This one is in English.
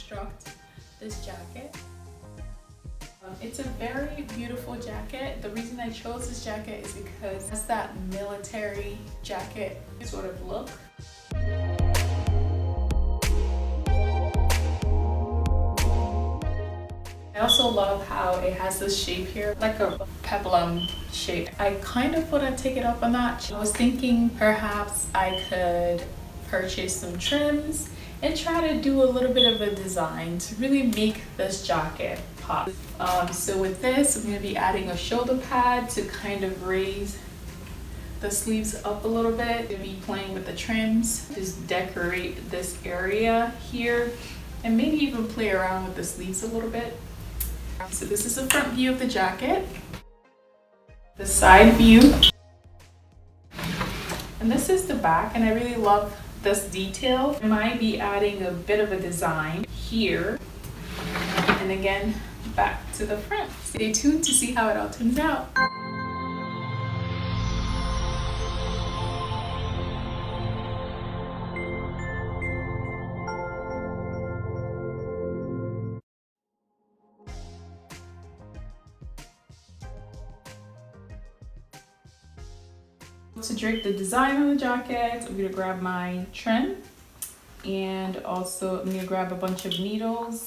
reconstruct this jacket. It's a very beautiful jacket. The reason I chose this jacket is because it has that military jacket sort of look. I also love how it has this shape here, like a peplum shape. I kind of want to take it up a notch. I was thinking perhaps I could purchase some trims and try to do a little bit of a design to really make this jacket pop. So with this, I'm going to be adding a shoulder pad to kind of raise the sleeves up a little bit. I'm going to be playing with the trims, just decorate this area here, and maybe even play around with the sleeves a little bit. So this is the front view of the jacket, the side view, and this is the back, and I really love this detail. I might be adding a bit of a design here, and again, back to the front. Stay tuned to see how it all turns out. To drape the design on the jacket, I'm gonna grab my TRIN, and also I'm gonna grab a bunch of needles